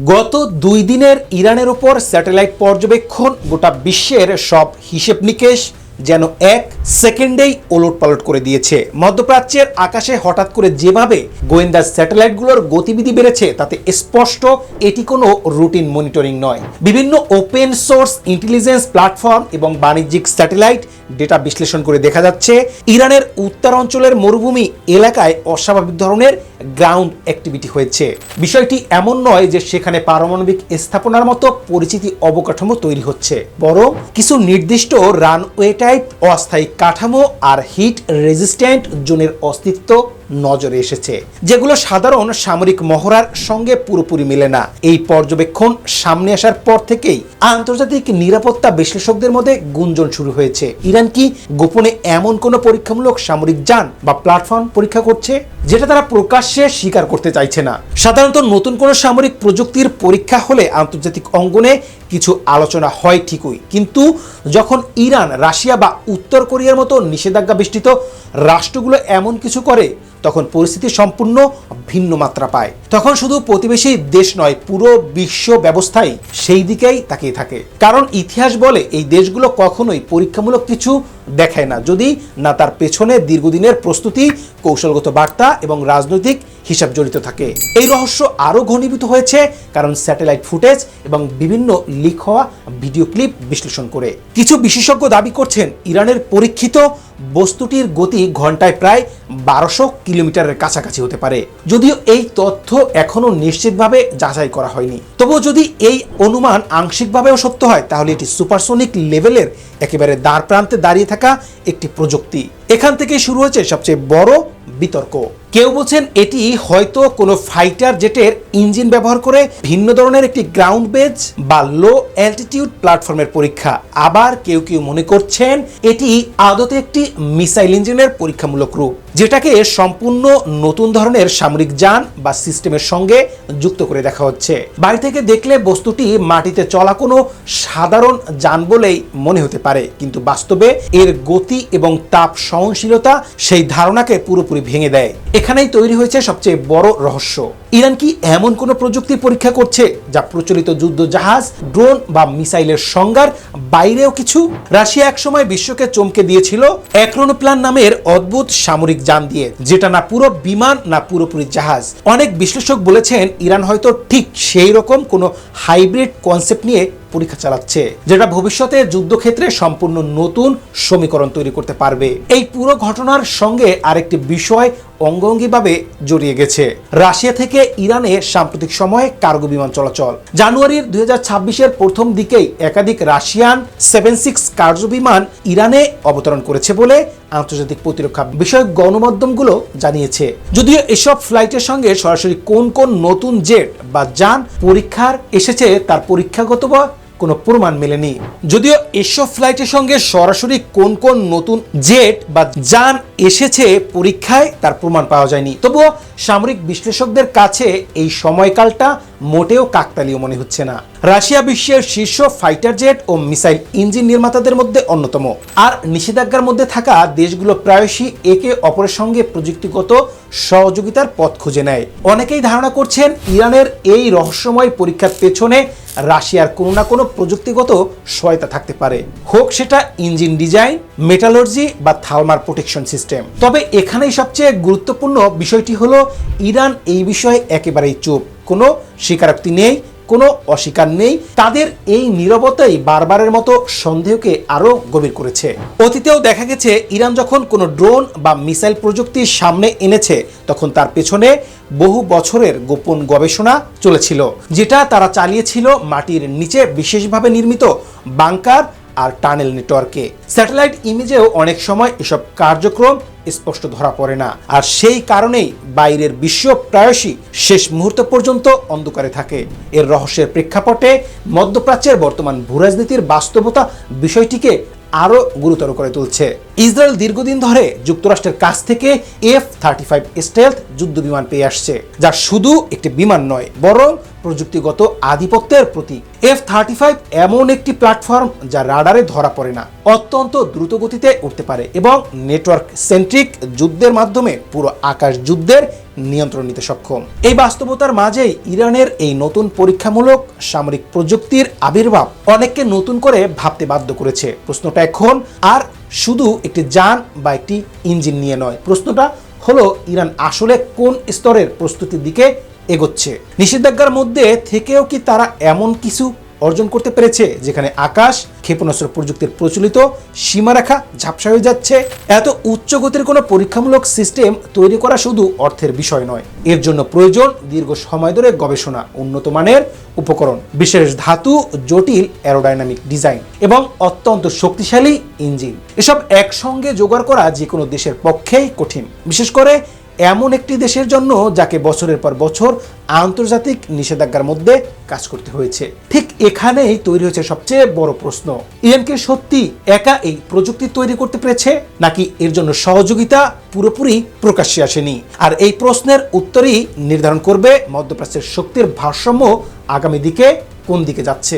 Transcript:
গত 2 দিনের ইরানের ওপর স্যাটেলাইট পর্যবেক্ষণ গোটা বিশ্বের সব হিসেব নিকেশ যেন এক সেকেন্ডেই ওলটপালট করে দিয়েছে। মধ্যপ্রাচ্যের আকাশে হঠাৎ করে যেভাবে গোয়েন্দা স্যাটেলাইটগুলোর গতিবিধি বেড়েছে তাতে স্পষ্ট এটি কোনো রুটিন মনিটরিং নয়। বিভিন্ন ওপেন সোর্স ইন্টেলিজেন্স প্ল্যাটফর্ম এবং বাণিজ্যিক স্যাটেলাইট ডেটা বিশ্লেষণ করে দেখা যাচ্ছে ইরানের উত্তর অঞ্চলের মরুভূমি এলাকায় অস্বাভাবিক ধরনের গ্রাউন্ড অ্যাক্টিভিটি হয়েছে। বিষয়টি এমন নয় যে সেখানে পারমাণবিক স্থাপনার মতো পরিচিতি অবকাঠামো তৈরি হচ্ছে, বরং কিছু নির্দিষ্ট রানওয়ে টাইপ অস্থায়ী কাঠামো আর হিট রেজিস্ট্যান্ট জোনের অস্তিত্ব নজরে এসেছে, যেগুলো সাধারণ সামরিক মহড়ার সঙ্গে পুরোপুরি মেলে না। এই পর্যবেক্ষণ সামনে আসার পর থেকেই আন্তর্জাতিক নিরাপত্তা বিশ্লেষকদের মধ্যে গুঞ্জন শুরু হয়েছে। ইরান কি গোপনে এমন কোনো পরীক্ষামূলক সামরিক যান বা প্ল্যাটফর্ম পরীক্ষা করছে যেটা তারা প্রকাশ্যে স্বীকার করতে চাইছে না? সাধারণত নতুন কোনো সামরিক প্রযুক্তির পরীক্ষা হলে আন্তর্জাতিক অঙ্গনে কিছু আলোচনা হয় ঠিকই, কিন্তু যখন ইরান, রাশিয়া বা উত্তর কোরিয়ার মতো নিষেধাজ্ঞা বেষ্টিত রাষ্ট্রগুলো এমন কিছু করে তখন পরিস্থিতি সম্পূর্ণ ভিন্ন মাত্রা পায়। তখন শুধু প্রতিবেশী দেশ নয়, পুরো বিশ্ব ব্যবস্থাই সেই দিকেই তাকিয়ে থাকে। কারণ ইতিহাস বলে এই দেশগুলো কখনোই পরীক্ষামূলক কিছু দেখায় না যদি না তার পেছনে দীর্ঘদিনের প্রস্তুতি, কৌশলগত বার্তা এবং রাজনৈতিক হিসাব জড়িত থাকে। এই রহস্য আরও ঘনীভূত হয়েছে কারণ স্যাটেলাইট ফুটেজ এবং বিভিন্ন লিক হওয়া ভিডিও ক্লিপ বিশ্লেষণ করে কিছু বিশেষজ্ঞ দাবি করছেন ইরানের পরীক্ষিত বস্তুটির গতি ঘন্টায় প্রায় 1200 কিলোমিটারের কাছাকাছি হতে পারে। যদিও এই তথ্য এখনো নিশ্চিতভাবে যাচাই করা হয়নি, তবুও যদি এই অনুমান আংশিকভাবেও সত্য হয় তাহলে এটি সুপারসোনিক লেভেলের একেবারে দ্বার প্রান্তে দাঁড়িয়ে থাকা একটি প্রযুক্তি। এখান থেকে শুরু হয়েছে সবচেয়ে বড় বিতর্ক। কেউ বলছেন এটি হয়তো কোনো ফাইটার জেটের ইঞ্জিন ব্যবহার করে ভিন্ন ধরনের একটি গ্রাউন্ড বেজ বা লো অ্যালটিটিউড প্ল্যাটফর্মের পরীক্ষা। আবার কেউ কেউ মনে করছেন এটি আদতে একটি মিসাইল ইঞ্জিনের পরীক্ষামূলক রূপ, যেটাকে সম্পূর্ণ নতুন ধরনের সামরিক যান বা সিস্টেমের সঙ্গে যুক্ত করে দেখা হচ্ছে। বাইরে থেকে দেখলে বস্তুটি মাটিতে চলা কোনো সাধারণ যান বলেই মনে হতে পারে, কিন্তু বাস্তবে এর গতি এবং তাপ সহনশীলতা সেই ধারণাকে পুরোপুরি ভেঙে দেয়। এখানেই তৈরি হয়েছে সবচেয়ে বড় রহস্য। ইরান কি এমন কোন প্রযুক্তি পরীক্ষা করছে যা প্রচলিত যুদ্ধ জাহাজ, ড্রোন বা মিসাইলের সংজ্ঞার বাইরেও কিছু? রাশিয়া একসময় বিশ্বকে চমকে দিয়েছিল অ্যাক্রোনোপ্লান নামের অদ্ভুত সামরিক যান দিয়ে, যেটা না পুরো বিমান না পুরোপুরি জাহাজ। অনেক বিশ্লেষক বলেছেন ইরান হয়তো ঠিক সেই রকম কোনো হাইব্রিড কনসেপ্ট নিয়ে পরীক্ষা চালাচ্ছে, যেটা ভবিষ্যতে যুদ্ধক্ষেত্রে সম্পূর্ণ নতুন সমীকরণ তৈরি করতে পারবে। এই পুরো ঘটনার সঙ্গে আরেকটি বিষয় অঙ্গাঙ্গিভাবে জড়িয়ে গেছে। রাশিয়া থেকে ইরানে সাম্প্রতিক সময়ে কার্গো বিমান চলাচল। জানুয়ারির 2026-এর প্রথম দিকেই একাধিক রাশিয়ান 76 কার্গো বিমান ইরানে অবতরণ করেছে বলে আন্তর্জাতিক প্রতিরক্ষা বিষয়ক গণমাধ্যমগুলো জানিয়েছে। যদিও এসব ফ্লাইটের সঙ্গে সরাসরি কোন কোন নতুন জেট বা যান পরীক্ষার এসেছে তার পরীক্ষাগত বা কোনো প্রমাণ মেলেনি। যদিও এসব ফ্লাইটের সঙ্গে সরাসরি কোন কোন নতুন জেট বা যান এসেছে পরীক্ষায় তার প্রমাণ পাওয়া যায়নি, তবুও সামরিক বিশ্লেষকদের কাছে এই সময়কালটা মোটেও কাকতালীয় মনে হচ্ছে না। রাশিয়া বিশ্বের শীর্ষ ফাইটার জেট ও মিসাইল ইঞ্জিন নির্মাতাদের মধ্যে অন্যতম, আর নিষেধাজ্ঞার মধ্যে থাকা দেশগুলো প্রায়শই একে অপরের সঙ্গে প্রযুক্তিগত সহযোগিতার পথ খুঁজে নেয়। অনেকেই ধারণা করছেন ইরানের এই রহস্যময় পরীক্ষার পেছনে রাশিয়ার কোনো না কোনো প্রযুক্তিগত সহায়তা থাকতে পারে, হোক সেটা ইঞ্জিন ডিজাইন, মেটালর্জি বা থার্মাল প্রোটেকশন সিস্টেম। তবে এখানেই সবচেয়ে গুরুত্বপূর্ণ বিষয়টি হলো ইরান এই বিষয়ে একেবারেই চুপ। কোনো স্বীকারোক্তি নেই, কোনো অস্বীকার নেই। তাদের এই নীরবতাই বারবারের মতো সন্দেহকে আরো গভীর করেছে। অতীতেও দেখা গেছে ইরান যখন কোনো ড্রোন বা মিসাইল প্রযুক্তি সামনে এনেছে তখন তার পেছনে বহু বছরের গোপন গবেষণা চলেছিল, যেটা তারা চালিয়েছিল মাটির নিচে বিশেষভাবে নির্মিত বাংকার আর টানেল নেটওয়ার্কে। স্যাটেলাইট ইমেজেও অনেক সময় এসব কার্যক্রম স্পষ্ট ধরা পড়ে না, আর সেই কারণেই বাইরের বিশ্ব প্রায়শই শেষ মুহূর্ত পর্যন্ত অন্ধকারে থাকে। এর রহস্যের প্রেক্ষাপটে মধ্যপ্রাচ্যের বর্তমান ভূরাজনীতির বাস্তবতা বিষয়টিকে আরো গুরুতর করে তুলছে। ইসরায়েল দীর্ঘদিন ধরে যুক্তরাষ্ট্রের কাছ থেকে F-35 স্টেলথ যুদ্ধ বিমান পেয়ে আসছে, যা শুধু একটি বিমান নয় বরং প্রযুক্তিগত আধিপত্যের প্রতীক। F-35 এমন একটি প্ল্যাটফর্ম যা রাডারে ধরা পড়ে না, অত্যন্ত দ্রুত গতিতে উঠতে পারে এবং নেটওয়ার্ক সেন্ট্রিক যুদ্ধের মাধ্যমে পুরো আকাশ যুদ্ধের নিয়ন্ত্রণ নিতে সক্ষম। এই বাস্তবতার মাঝেই ইরানের এই নতুন পরীক্ষামূলক সামরিক প্রযুক্তির আবির্ভাব অনেককে নতুন করে ভাবতে বাধ্য করেছে। প্রশ্নটা এখন আর শুধু একটি যান বা একটি ইঞ্জিন নিয়ে নয়, প্রশ্নটা হলো ইরান আসলে কোন স্তরের প্রস্তুতির দিকে এগোচ্ছে। নিষেধাজ্ঞার মধ্যে থেকেও কি তারা এমন কিছু অর্জন করতে পেরেছে যেখানে আকাশ ক্ষেপণাস্ত্র প্রযুক্তির প্রচলিত সীমারেখা ঝাপসা হয়ে যাচ্ছে? এত উচ্চ গতির কোনো পরীক্ষামূলক সিস্টেম তৈরি করা শুধু অর্থের বিষয় নয়, এর জন্য প্রয়োজন দীর্ঘ সময় ধরে গবেষণা, উন্নত মানের উপকরণ, বিশেষ ধাতু, জটিল অ্যারোডাইনামিক ডিজাইন এবং অত্যন্ত শক্তিশালী ইঞ্জিন। এসব একসঙ্গে জোগাড় করা যে কোনো দেশের পক্ষেই কঠিন, বিশেষ করে এমন একটি দেশের জন্য যাকে বছরের পর বছর আন্তর্জাতিক নিষেধাজ্ঞার মধ্যে কাজ করতে হয়েছে। ঠিক এখানেই তৈরি হয়েছে সবচেয়ে বড় প্রশ্ন, ইরান কি সত্যি একা এই প্রযুক্তি তৈরি করতে পেরেছে, নাকি এর জন্য সহযোগিতা পুরোপুরি প্রকাশ্যে আসেনি? আর এই প্রশ্নের উত্তরই নির্ধারণ করবে মধ্যপ্রাচ্যের শক্তির ভারসাম্য আগামী দিকে কোন দিকে যাচ্ছে।